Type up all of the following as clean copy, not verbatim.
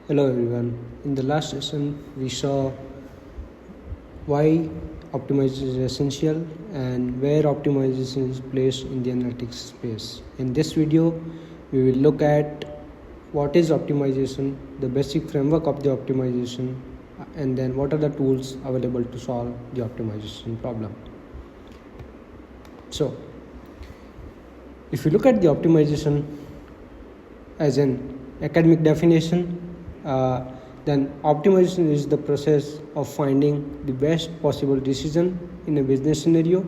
Hello everyone. In the last session, we saw why optimization is essential and where optimization is placed in the analytics space. In this video, we will look at what is optimization, the basic framework of the optimization, and then what are the tools available to solve the optimization problem. So, if you look at the optimization as an academic definition, then optimization is the process of finding the best possible decision in a business scenario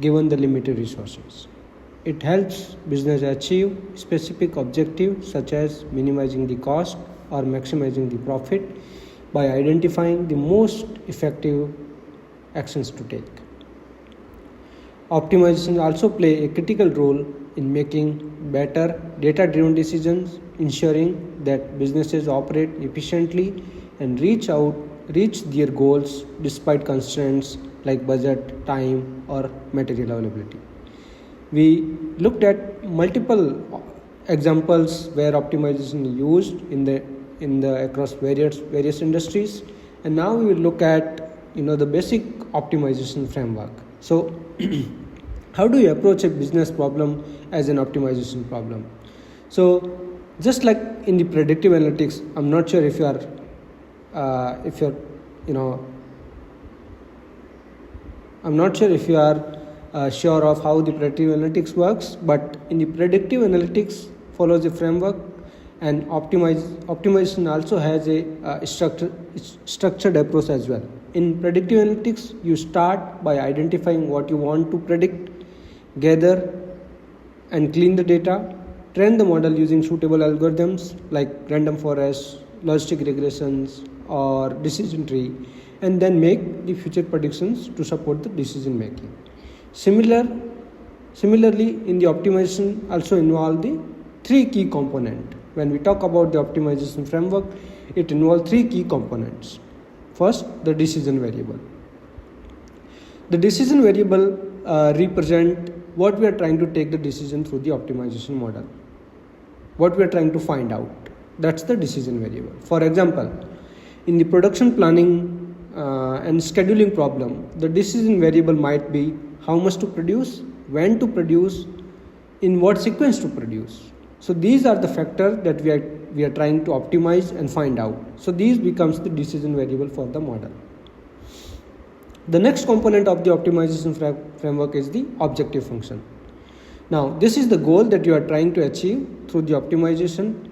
given the limited resources. It helps business achieve specific objectives such as minimizing the cost or maximizing the profit by identifying the most effective actions to take. Optimization also play a critical role in making better data-driven decisions, ensuring that businesses operate efficiently and reach their goals despite constraints like budget, time, or material availability. We looked at multiple examples where optimization is used in the across various industries, and now we will look at the basic optimization framework. So how do you approach a business problem as an optimization problem? So just like in the predictive analytics, I'm not sure if you're sure of how the predictive analytics works, but in the predictive analytics follows a framework, and optimization also has a structured approach as well. In predictive analytics, you start by identifying what you want to predict, gather and clean the data, train the model using suitable algorithms like random forest, logistic regressions, or decision tree, and then make the future predictions to support the decision making. Similarly, in the optimization also involve the three key components. When we talk about the optimization framework, it involves three key components. First, the decision variable. The decision variable represent what we are trying to take the decision through the optimization model. What we are trying to find out. That's the decision variable. For example, in the production planning and scheduling problem, the decision variable might be how much to produce, when to produce, in what sequence to produce. So these are the factors that we are trying to optimize and find out. So these becomes the decision variable for the model. The next component of the optimization framework is the objective function. Now this is the goal that you are trying to achieve through the optimization.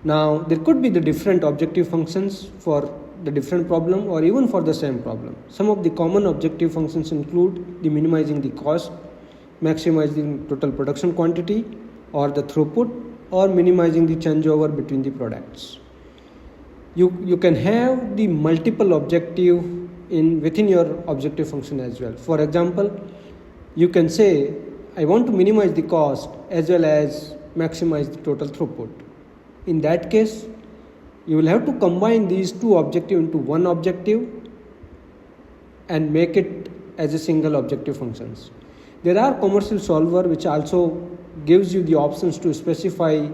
Now there could be the different objective functions for the different problem or even for the same problem. Some of the common objective functions include the minimizing the cost, maximizing total production quantity or the throughput, or minimizing the changeover between the products. You can have the multiple objective within your objective function as well. For example, you can say I want to minimize the cost as well as maximize the total throughput. In that case, you will have to combine these two objectives into one objective and make it as a single objective functions. There are commercial solver which also gives you the options to specify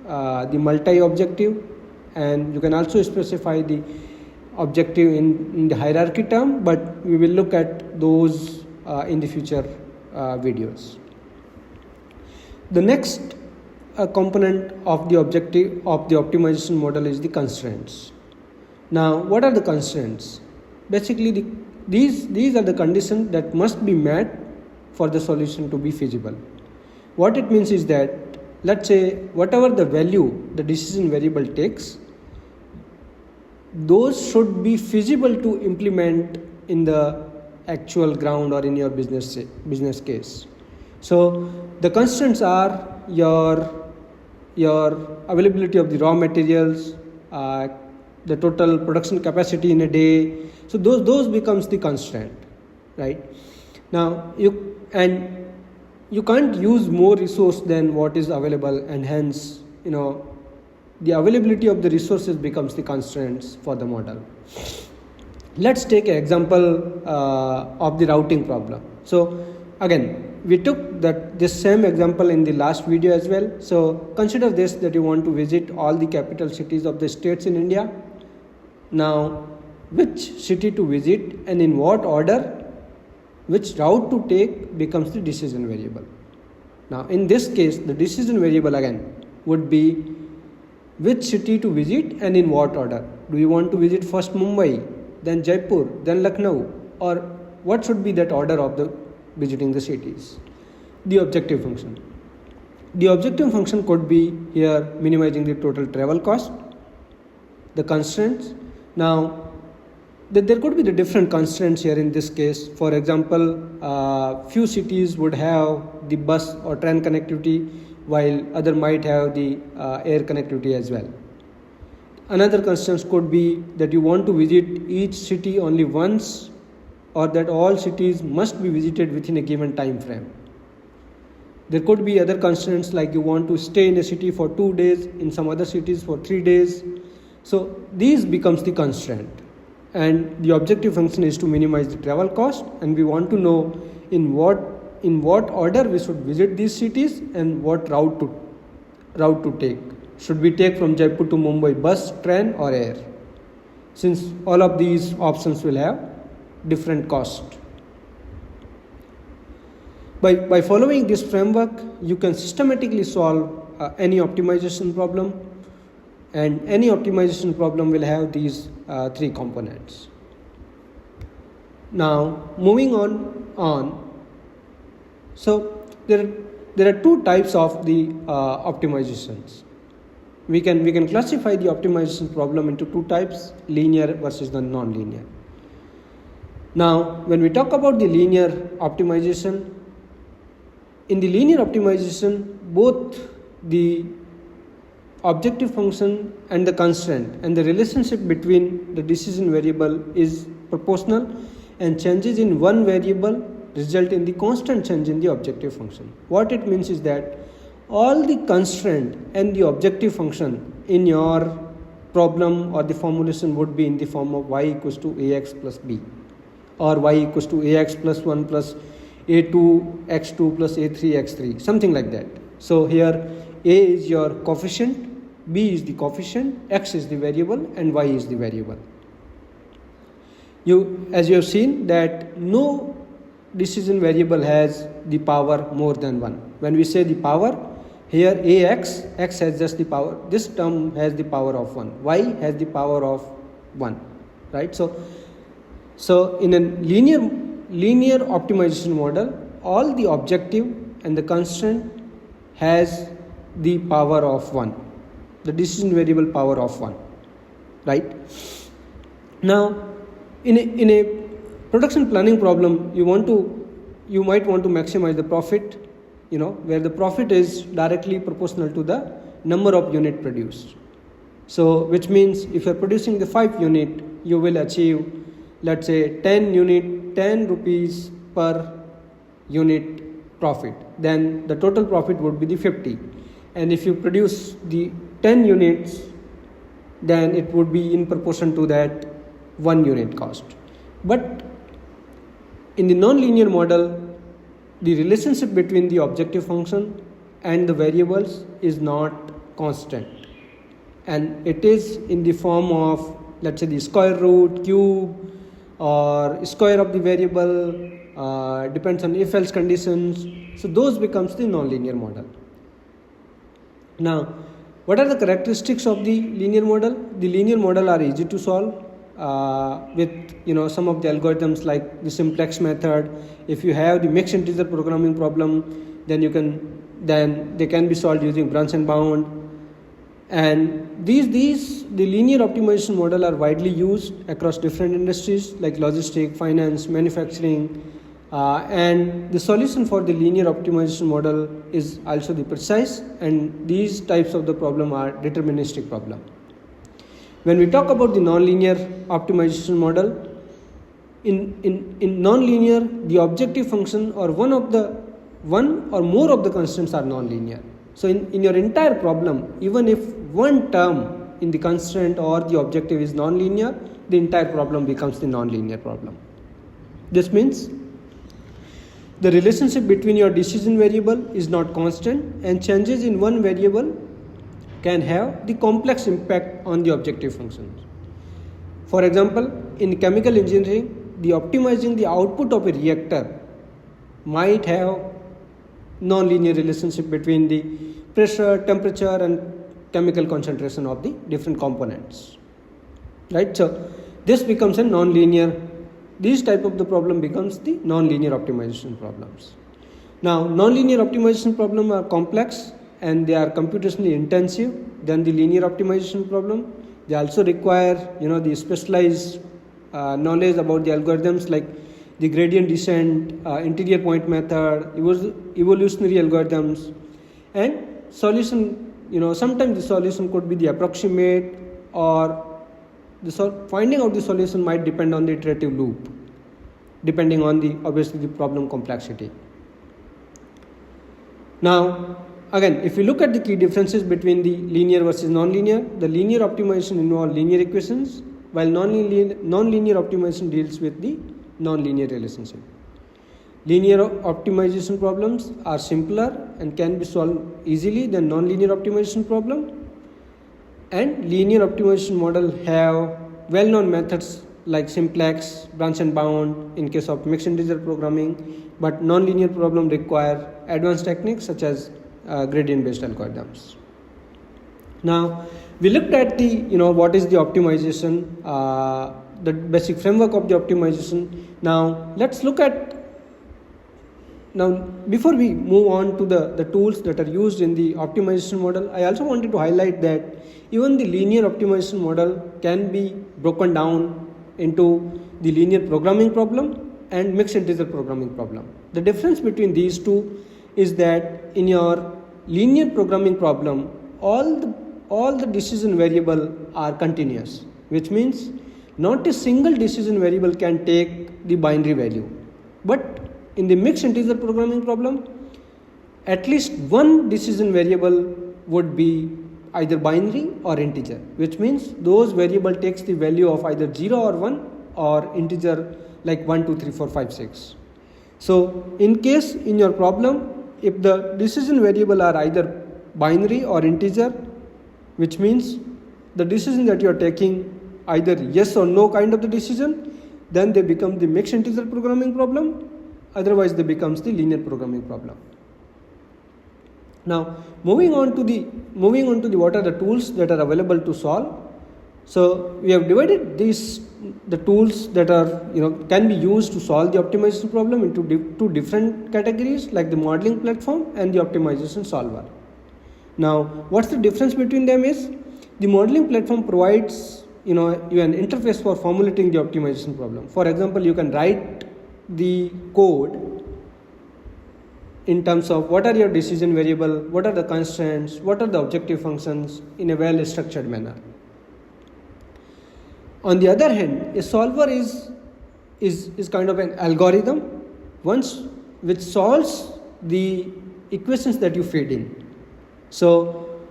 the multi-objective, and you can also specify the objective in the hierarchy term, but we will look at those in the future videos. The next component of the objective of the optimization model is the constraints. Now, what are the constraints? Basically, these are the conditions that must be met for the solution to be feasible. What it means is that, let's say, whatever the value the decision variable takes, those should be feasible to implement in the actual ground or in your business case. So the constraints are your availability of the raw materials, the total production capacity in a day. So those becomes the constraint, right? Now you can't use more resource than what is available, and hence the availability of the resources becomes the constraints for the model. Let's take an example of the routing problem. So again, we took this same example in the last video as well. So consider this, that you want to visit all the capital cities of the states in India. Now, which city to visit and in what order, which route to take becomes the decision variable. Now, in this case, the decision variable again would be which city to visit and in what order. Do you want to visit first Mumbai, then Jaipur, then Lucknow, or what should be that order of the visiting the cities? The objective function. The objective function could be here minimizing the total travel cost, the constraints. Now, there could be the different constraints here in this case. For example, few cities would have the bus or train connectivity, while other might have the air connectivity as well. Another constraint could be that you want to visit each city only once, or that all cities must be visited within a given time frame. There could be other constraints like you want to stay in a city for 2 days, in some other cities for 3 days. So these becomes the constraint, and the objective function is to minimize the travel cost, and we want to know in what order we should visit these cities and what route to take. Should we take from Jaipur to Mumbai bus, train or air? Since all of these options will have different cost. By following this framework, you can systematically solve any optimization problem, and any optimization problem will have these 3 components. Now, moving on. So there are 2 types of the optimizations. We can classify the optimization problem into 2 types: linear versus the non-linear. Now, when we talk about the linear optimization, in the linear optimization, both the objective function and the constraint and the relationship between the decision variable is proportional, and changes in one variable result in the constant change in the objective function. What it means is that all the constraint and the objective function in your problem or the formulation would be in the form of y equals to ax plus b, or y equals to ax plus 1 plus a2 x2 plus a3 x3, something like that. So here a is your coefficient, b is the coefficient, x is the variable, and y is the variable. As you have seen that no decision variable has the power more than 1. When we say the power, here ax, x has just the power, this term has the power of 1, y has the power of 1, right? So in a linear optimization model, all the objective and the constraint has the power of 1, the decision variable power of 1, right? Now, in a production planning problem, you might want to maximize the profit, where the profit is directly proportional to the number of unit produced. So which means if you're producing the 5 unit, you will achieve, let's say 10 rupees per unit profit. Then the total profit would be the 50. And if you produce the 10 units, then it would be in proportion to that 1 unit cost. But in the non-linear model, the relationship between the objective function and the variables is not constant, and it is in the form of, let's say, the square root, cube, or square of the variable, depends on if-else conditions. So those becomes the non-linear model. Now, what are the characteristics of the linear model? The linear model are easy to solve with some of the algorithms like the simplex method. If you have the mixed integer programming problem, then they can be solved using branch and bound. And the linear optimization model are widely used across different industries like logistics, finance, manufacturing, and the solution for the linear optimization model is also the precise, and these types of the problem are deterministic problem. When we talk about the nonlinear optimization model, in nonlinear, the objective function or one or more of the constants are nonlinear. So in your entire problem, even if one term in the constraint or the objective is nonlinear, the entire problem becomes the nonlinear problem. This means The relationship between your decision variable is not constant, and changes in one variable can have the complex impact on the objective functions. For example, in chemical engineering, the optimizing the output of a reactor might have nonlinear relationship between the pressure, temperature, and chemical concentration of the different components. Right? So this becomes a nonlinear. This type of the problem becomes the nonlinear optimization problems. Now, nonlinear optimization problems are complex and they are computationally intensive than the linear optimization problem. They also require, the specialized knowledge about the algorithms like the gradient descent, interior point method, evolutionary algorithms, and solution. Sometimes the solution could be the approximate, or finding out the solution might depend on the iterative loop, depending on the problem complexity. Now, again, if we look at the key differences between the linear versus nonlinear, the linear optimization involves linear equations, while nonlinear optimization deals with the nonlinear relationship. Linear optimization problems are simpler and can be solved easily than nonlinear optimization problem. And linear optimization model have well-known methods like simplex, branch and bound in case of mixed integer programming, but nonlinear problem require advanced techniques such as gradient-based algorithms. Now, we looked at what is the optimization, the basic framework of the optimization. Now, let's look at. Now, before we move on to the tools that are used in the optimization model, I also wanted to highlight that even the linear optimization model can be broken down into the linear programming problem and mixed integer programming problem. The difference between these two is that in your linear programming problem, all the decision variable are continuous, which means not a single decision variable can take the binary value. But in the mixed integer programming problem, at least one decision variable would be either binary or integer, which means those variable takes the value of either 0 or 1 or integer like 1, 2, 3, 4, 5, 6. So in your problem, if the decision variable are either binary or integer, which means the decision that you are taking either yes or no kind of the decision, then they become the mixed integer programming problem. Otherwise, they becomes the linear programming problem. Now, moving on to the what are the tools that are available to solve. So we have divided the tools that are can be used to solve the optimization problem into two different categories, like the modeling platform and the optimization solver. Now, what's the difference between them is the modeling platform provides you an interface for formulating the optimization problem. For example, you can write the code in terms of what are your decision variable, what are the constraints, what are the objective functions in a well structured manner. On the other hand, a solver is kind of an algorithm which solves the equations that you feed in. So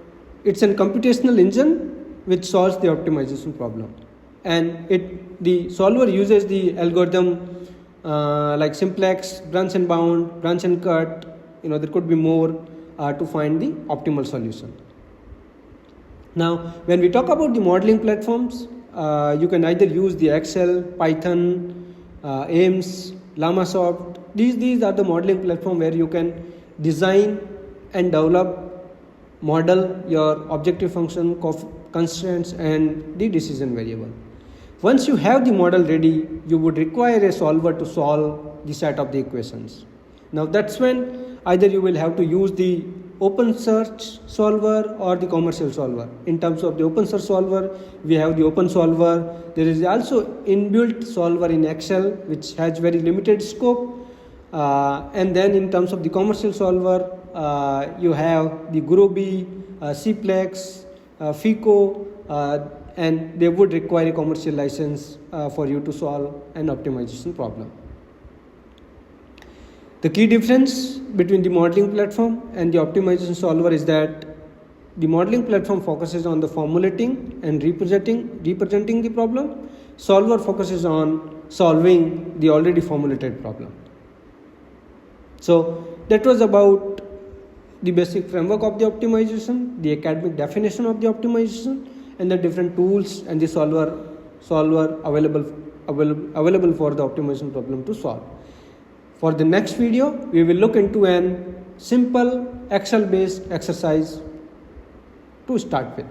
it's a computational engine which solves the optimization problem, and the solver uses the algorithm like simplex, branch and bound, branch and cut. There could be more to find the optimal solution. Now, when we talk about the modeling platforms, you can either use the Excel, Python, AIMS, LlamaSoft. These are the modeling platform where you can design and model your objective function, constraints, and the decision variable. Once you have the model ready, you would require a solver to solve the set of the equations. Now that's when either you will have to use the open search solver or the commercial solver. In terms of the open search solver, we have the open solver. There is also inbuilt solver in Excel which has very limited scope. And then in terms of the commercial solver, you have the Gurobi, Cplex, FICO, and they would require a commercial license for you to solve an optimization problem. The key difference between the modeling platform and the optimization solver is that the modeling platform focuses on the formulating and representing the problem. Solver focuses on solving the already formulated problem. So that was about the basic framework of the optimization, the academic definition of the optimization, and the different tools and the solver available for the optimization problem to solve. For the next video, we will look into an simple Excel based exercise to start with.